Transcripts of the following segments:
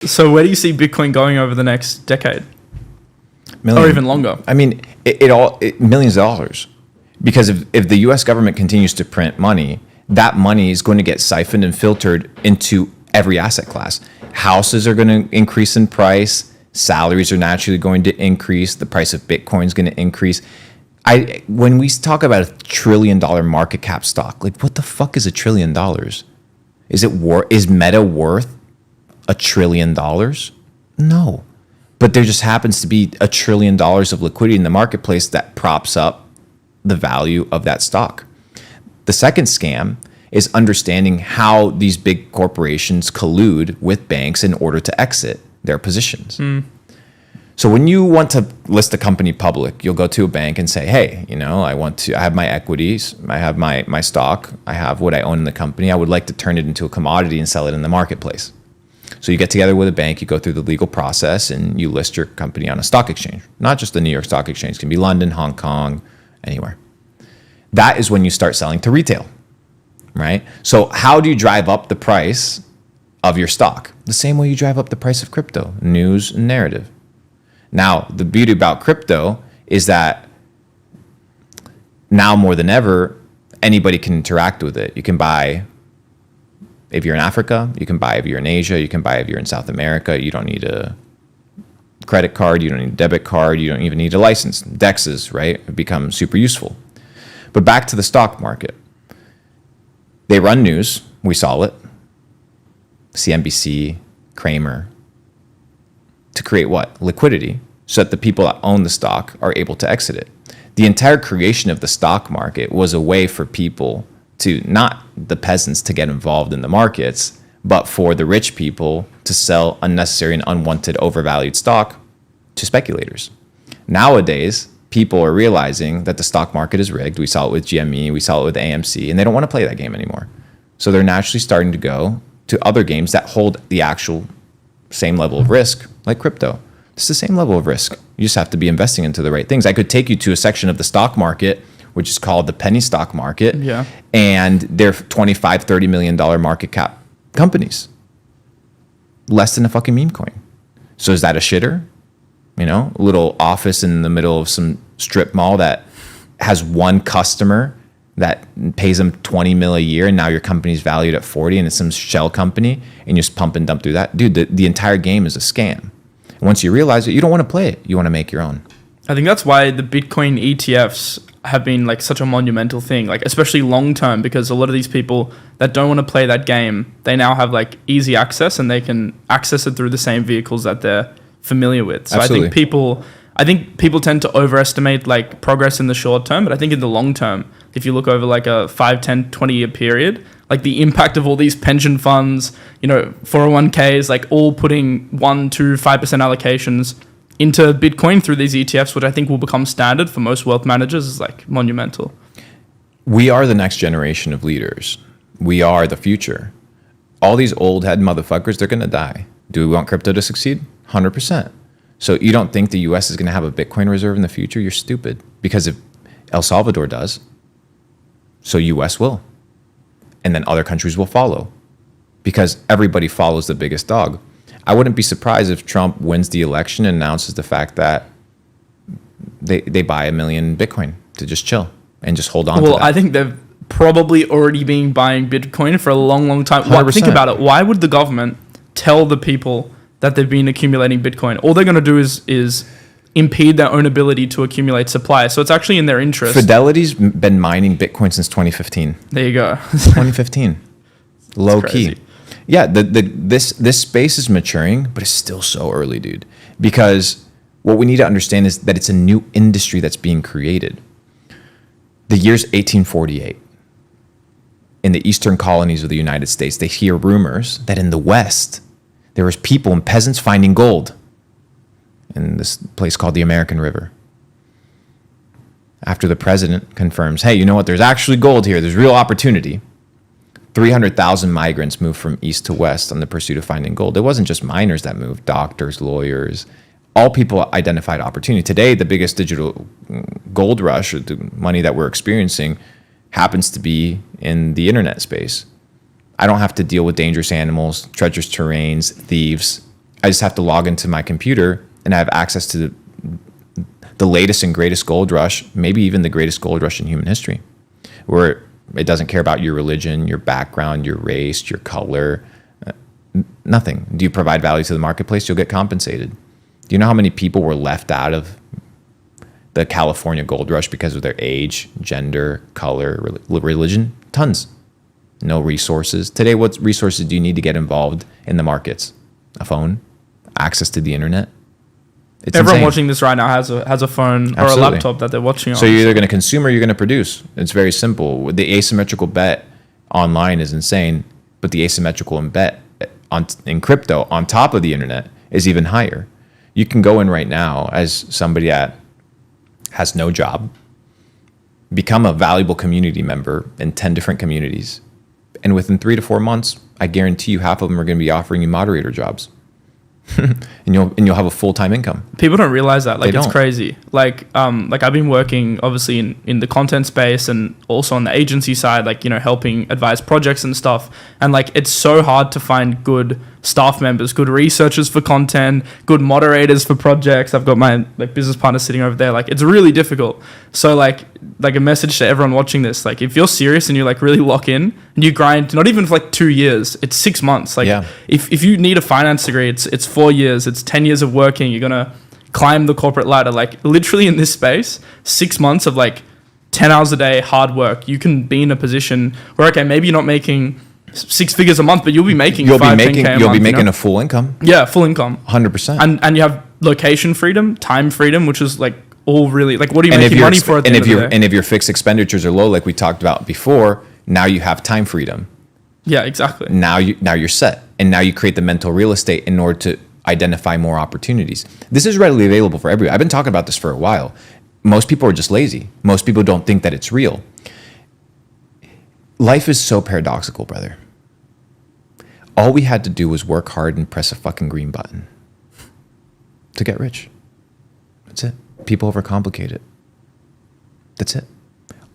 So where do you see Bitcoin going over the next decade? Or even longer? I mean, millions of dollars. Because if the U.S. government continues to print money, that money is going to get siphoned and filtered into every asset class. Houses are going to increase in price. Salaries are naturally going to increase. The price of Bitcoin is going to increase. When we talk about $1 trillion market cap stock, like what the fuck is $1 trillion? Is Meta worth $1 trillion? No. But there just happens to be $1 trillion of liquidity in the marketplace that props up the value of that stock. The second scam is understanding how these big corporations collude with banks in order to exit their positions. So when you want to list a company public, you'll go to a bank and say, hey, I have my equities, I have my stock, I have what I own in the company. I would like to turn it into a commodity and sell it in the marketplace. So you get together with a bank, you go through the legal process, and you list your company on a stock exchange. Not just the New York Stock Exchange. It can be London, Hong Kong, anywhere. That is when you start selling to retail, right? So how do you drive up the price of your stock? The same way you drive up the price of crypto, news and narrative. Now, the beauty about crypto is that now more than ever, anybody can interact with it. You can buy if you're in Africa, you can buy if you're in Asia, you can buy if you're in South America. You don't need a credit card, you don't need a debit card, you don't even need a license. DEXs, right, have become super useful. But back to the stock market. They run news, we saw it, CNBC, Kramer, to create what? Liquidity, so that the people that own the stock are able to exit it. The entire creation of the stock market was a way for people to, not the peasants to get involved in the markets, but for the rich people to sell unnecessary and unwanted overvalued stock to speculators. Nowadays, people are realizing that the stock market is rigged. We saw it with GME, we saw it with AMC, and they don't want to play that game anymore. So they're naturally starting to go to other games that hold the actual same level of risk, like crypto. It's the same level of risk. You just have to be investing into the right things. I could take you to a section of the stock market which is called the penny stock market. Yeah. And they're $25-30 million market cap companies. Less than a fucking meme coin. So is that a shitter? A little office in the middle of some strip mall that has one customer that pays them 20 mil a year, and now your company's valued at 40, and it's some shell company, and you just pump and dump through that. Dude, the entire game is a scam. And once you realize it, you don't want to play it. You want to make your own. I think that's why the Bitcoin ETFs have been like such a monumental thing, like especially long term, because a lot of these people that don't want to play that game, they now have like easy access, and they can access it through the same vehicles that they're familiar with. So Absolutely. I think people tend to overestimate like progress in the short term, but I think in the long term, if you look over like a 5, 10, 20 year period, like the impact of all these pension funds, 401ks, like all putting 1, 2, 5% allocations into Bitcoin through these ETFs, which I think will become standard for most wealth managers, is like monumental. We are the next generation of leaders. We are the future. All these old head motherfuckers, they're going to die. Do we want crypto to succeed? 100%. So you don't think the US is going to have a Bitcoin reserve in the future? You're stupid. Because if El Salvador does, so US will. And then other countries will follow. Because everybody follows the biggest dog. I wouldn't be surprised if Trump wins the election and announces the fact that they buy 1 million Bitcoin to just chill and just hold on to that. Well, I think they've probably already been buying Bitcoin for a long, long time. 100%. Think about it. Why would the government tell the people that they've been accumulating Bitcoin? All they're going to do is impede their own ability to accumulate supply. So it's actually in their interest. Fidelity's been mining Bitcoin since 2015. There you go. 2015. Low key. Crazy. Yeah, this space is maturing, but it's still so early, dude. Because what we need to understand is that it's a new industry that's being created. The year's 1848. In the eastern colonies of the United States, they hear rumors that in the West, there was people and peasants finding gold in this place called the American River. After the president confirms, hey, you know what? There's actually gold here. There's real opportunity. 300,000 migrants moved from east to west on the pursuit of finding gold. It wasn't just miners that moved, doctors, lawyers, all people identified opportunity. Today, the biggest digital gold rush, or the money that we're experiencing, happens to be in the internet space. I don't have to deal with dangerous animals, treacherous terrains, thieves. I just have to log into my computer and I have access to the latest and greatest gold rush, maybe even the greatest gold rush in human history, where it doesn't care about your religion, your background, your race, your color, nothing. Do you provide value to the marketplace? You'll get compensated. Do you know how many people were left out of the California gold rush because of their age, gender, color, religion? Tons. No resources. Today, what resources do you need to get involved in the markets? A phone, access to the internet. It's Everyone insane. watching this right now has a phone or Absolutely. a laptop that they're watching on. So you're either going to consume or you're going to produce. It's very simple. The asymmetrical bet online is insane, but the asymmetrical bet in crypto on top of the internet is even higher. You can go in right now as somebody that has no job, become a valuable community member in 10 different communities, and within 3 to 4 months, I guarantee you half of them are going to be offering you moderator jobs. and you'll have a full-time income. People don't realize that. Like, They it's don't. crazy. Like I've been working obviously in the content space and also on the agency side, like, you know, helping advise projects and stuff. And like, it's so hard to find good staff members, good researchers for content, good moderators for projects. I've got my like business partner sitting over there. Like, it's really difficult. So like a message to everyone watching this, like, if you're serious and you like really lock in and you grind, not even for like 2 years, it's 6 months. Like, Yeah. if you need a finance degree, it's 4 years, it's 10 years of working. You're gonna climb the corporate ladder. Like, literally in this space, 6 months of like 10 hours a day hard work, you can be in a position where, okay, maybe you're not making 6 figures a month, but you'll be making You'll be 5, making 10K a you'll month, be making you know? a full income, Yeah, full income. 100%. And you have location freedom, time freedom, which is like all really like, what are you And if making your money for at the and end if of the your day? and if your fixed expenditures are low, like we talked about before, now you have time freedom. Yeah, exactly. Now you're set, and now you create the mental real estate in order to identify more opportunities. This is readily available for everyone. I've been talking about this for a while. Most people are just lazy. Most people don't think that it's real. Life is so paradoxical, brother. All we had to do was work hard and press a fucking green button to get rich. That's it. People overcomplicate it. That's it.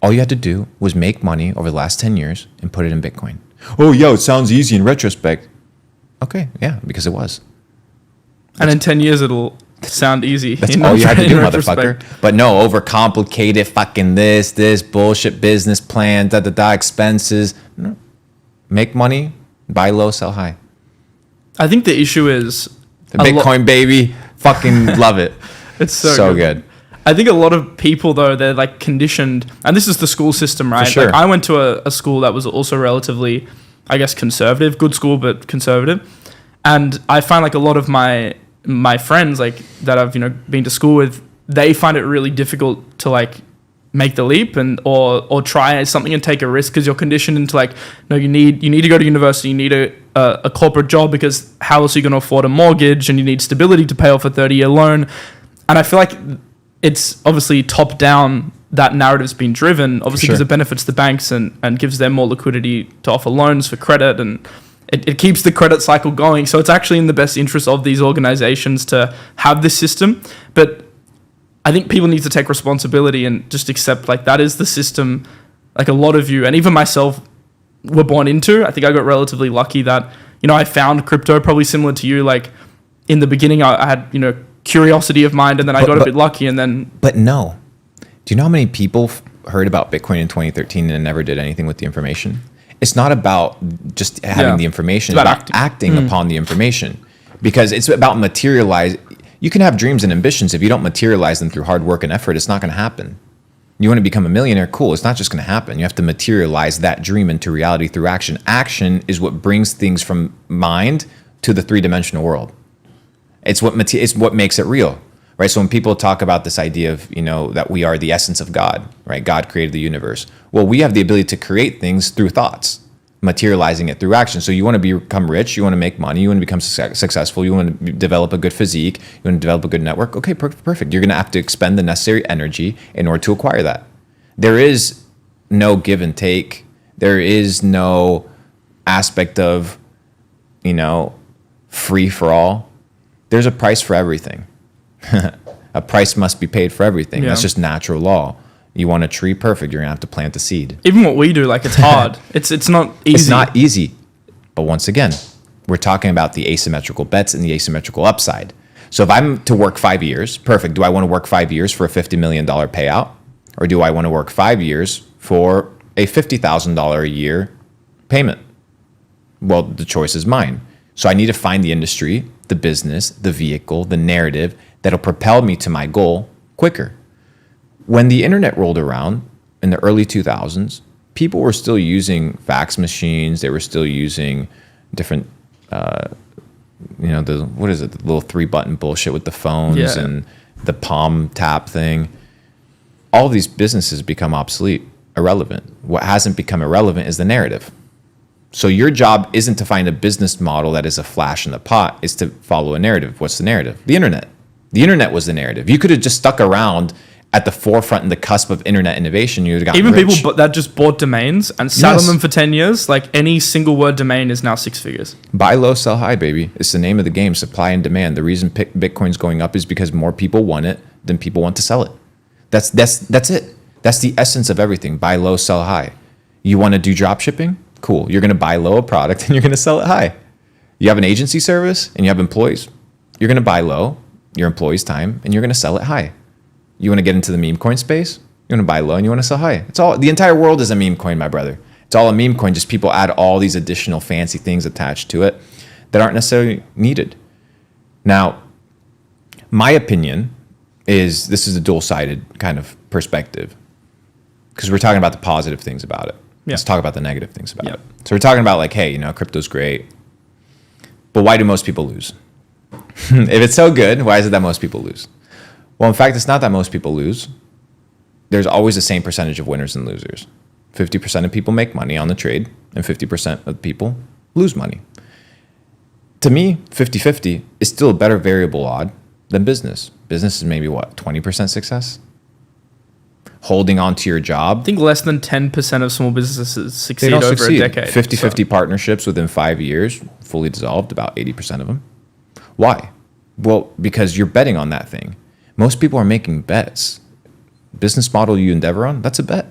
All you had to do was make money over the last 10 years and put it in Bitcoin. Oh, yo, it sounds easy in retrospect. Okay, yeah, because it was. And in 10 years, it'll sound easy. That's in all you had to in do, retrospect. motherfucker. But no, overcomplicate it, fucking this bullshit business plan, expenses. No. Make money, buy low, sell high. I think the issue is The Bitcoin baby, fucking love it. it's so good. I think a lot of people, though, they're like conditioned, and this is the school system, right? sure. Like, I went to a school that was also relatively, I guess, conservative, good school, but conservative. And I find like a lot of my friends, like that I've, you know, been to school with, they find it really difficult to like make the leap and or try something and take a risk, because you're conditioned into like, no, you need to go to university, you need a corporate job, because how else are you going to afford a mortgage, and you need stability to pay off a 30-year loan. And I feel like it's obviously top down, that narrative's been driven, obviously, because sure. it benefits the banks and gives them more liquidity to offer loans for credit, and it keeps the credit cycle going. So it's actually in the best interest of these organizations to have this system. But I think people need to take responsibility and just accept, like, that is the system, like a lot of you, and even myself, were born into. I think I got relatively lucky that, you know, I found crypto probably similar to you. Like, in the beginning, I had, you know, curiosity of mind, and then I got a bit lucky, and then... But no. Do you know how many people heard about Bitcoin in 2013 and never did anything with the information? It's not about just having the information. It's about acting upon the information. Because it's about materialize. You can have dreams and ambitions. If you don't materialize them through hard work and effort, it's not going to happen. You want to become a millionaire? Cool. It's not just going to happen. You have to materialize that dream into reality through action. Action is what brings things from mind to the three-dimensional world. It's what makes it real, right? So when people talk about this idea of, you know, that we are the essence of God, right? God created the universe. Well, we have the ability to create things through thoughts, materializing it through action. So you want to become rich, you want to make money, you want to become successful, you want to develop a good physique, you want to develop a good network. Okay, perfect. You're going to have to expend the necessary energy in order to acquire that. There is no give and take. There is no aspect of, you know, free for all. There's a price for everything. A price must be paid for everything. Yeah. That's just natural law. You want a tree, perfect. You're gonna have to plant a seed. Even what we do, like, it's hard. It's not easy. It's not easy. But once again, We're talking about the asymmetrical bets and the asymmetrical upside. So if I'm to work 5 years, perfect. Do I want to work 5 years for a $50 million payout? Or do I want to work 5 years for a $50,000 a year payment? Well, the choice is mine. So I need to find the industry, the business, the vehicle, the narrative that'll propel me to my goal quicker. When the internet rolled around in the early 2000s, people were still using fax machines. They were still using different, the little 3-button bullshit with the phones and the palm tap thing. All these businesses become obsolete, irrelevant. What hasn't become irrelevant is the narrative. So your job isn't to find a business model that is a flash in the pot. It's to follow a narrative. What's the narrative? The internet. The internet was the narrative. You could have just stuck around at the forefront and the cusp of internet innovation. You would have gotten rich. People that just bought domains and sat on them for 10 years, like any single word domain is now 6 figures. Buy low, sell high, baby. It's the name of the game, supply and demand. The reason Bitcoin's going up is because more people want it than people want to sell it. That's it. That's the essence of everything. Buy low, sell high. You want to do drop shipping? Cool. You're going to buy low a product and you're going to sell it high. You have an agency service and you have employees. You're going to buy low your employees' time and you're going to sell it high. You want to get into the meme coin space? You want to buy low and you want to sell high. It's all, the entire world is a meme coin, my brother. It's all a meme coin. Just people add all these additional fancy things attached to it that aren't necessarily needed. Now, my opinion is this is a dual-sided kind of perspective because we're talking about the positive things about it. Let's talk about the negative things about it. So we're talking about like, hey, crypto's great, but why do most people lose? If it's so good, why is it that most people lose? Well, in fact, it's not that most people lose. There's always the same percentage of winners and losers. 50% of people make money on the trade and 50% of people lose money. To me, 50-50 is still a better variable odd than business. Business is maybe what, 20% success? Holding on to your job. I think less than 10% of small businesses succeed over a decade. 50-50 partnerships within 5 years, fully dissolved, about 80% of them. Why? Well, because you're betting on that thing. Most people are making bets. Business model you endeavor on, that's a bet.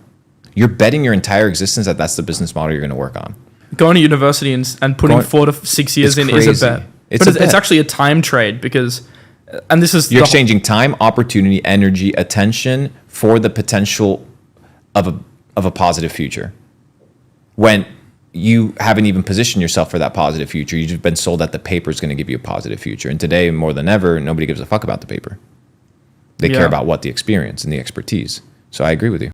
You're betting your entire existence that that's the business model you're going to work on. Going to university and putting 4 to 6 years in crazy. is a bet. It's actually a time trade because, and this is... You're exchanging time, opportunity, energy, attention for the potential of a positive future. When you haven't even positioned yourself for that positive future, you've just been sold that the paper is going to give you a positive future. And today, more than ever, nobody gives a fuck about the paper. They care about what? The experience and the expertise. So I agree with you.